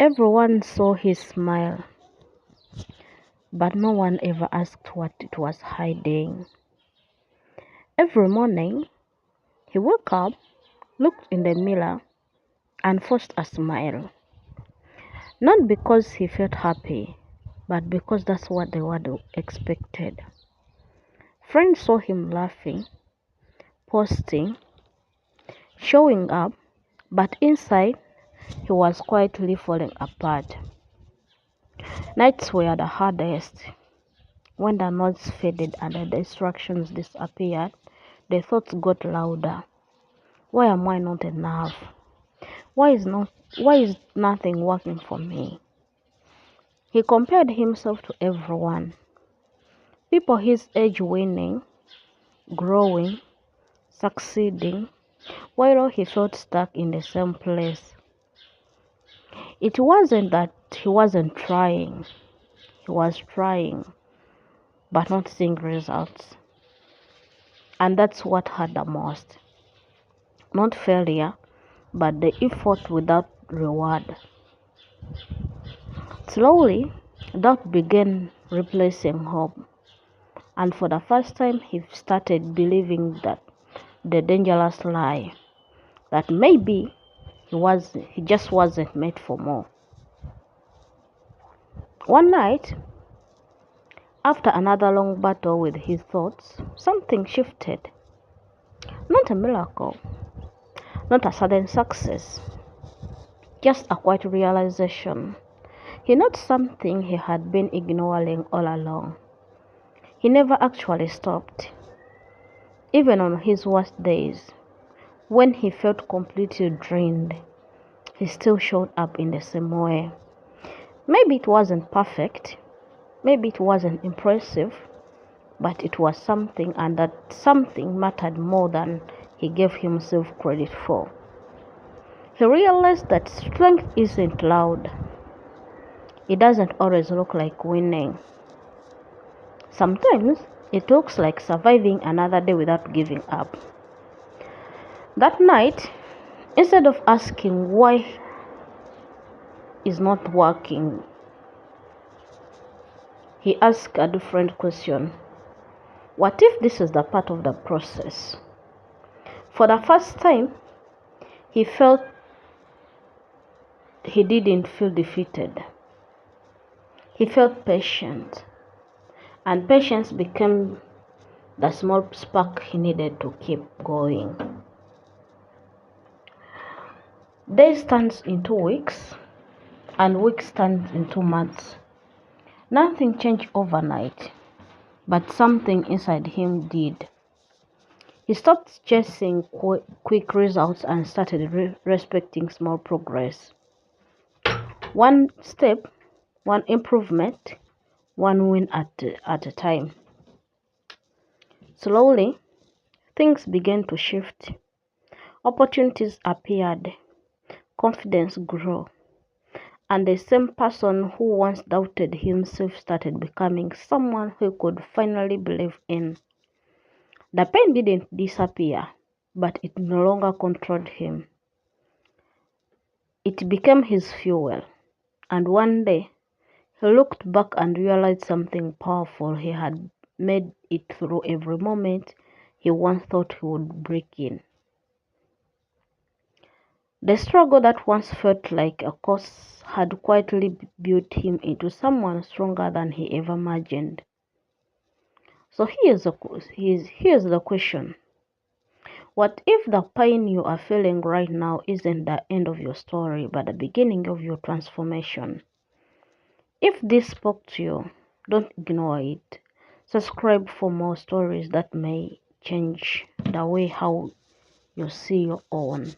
Everyone saw his smile, but no one ever asked what it was hiding. Every morning, he woke up, looked in the mirror, and forced a smile. Not because he felt happy, but because that's what the world expected. Friends saw him laughing, posting, showing up, but inside, he was quietly falling apart. Nights were the hardest. When the noise faded and the distractions disappeared, the thoughts got louder. Why am I not enough? Why is nothing working for me? He compared himself to everyone. People his age winning, growing, succeeding, while he felt stuck in the same place. It wasn't that he wasn't trying. He was trying, but not seeing results. And that's what hurt the most. Not failure, but the effort without reward. Slowly, doubt began replacing hope. And for the first time, he started believing that the dangerous lie that maybe he just wasn't made for more. One night, after another long battle with his thoughts, something shifted. Not a miracle, not a sudden success, just a quiet realization. He noticed something he had been ignoring all along. He never actually stopped. Even on his worst days, when he felt completely drained, he still showed up in the same way. Maybe it wasn't perfect, maybe it wasn't impressive, but it was something, and that something mattered more than he gave himself credit for. He realized that strength isn't loud. It doesn't always look like winning. Sometimes it looks like surviving another day without giving up. That night, instead of asking why it's not working, he asked a different question. What if this is the part of the process? For the first time, he felt he didn't feel defeated. He felt patient, and patience became the small spark he needed to keep going. Days turned into weeks, and weeks turned into months. Nothing changed overnight, but something inside him did. He stopped chasing quick results and started respecting small progress. One step, one improvement, one win at a time. Slowly, things began to shift. Opportunities appeared, confidence grew, and the same person who once doubted himself started becoming someone who could finally believe in. The pain didn't disappear, but it no longer controlled him. It became his fuel, and one day he looked back and realized something powerful. He had made it through every moment he once thought he would break in. The struggle that once felt like a curse had quietly built him into someone stronger than he ever imagined. So here's the question. What if the pain you are feeling right now isn't the end of your story, but the beginning of your transformation? If this spoke to you, don't ignore it. Subscribe for more stories that may change the way how you see your own.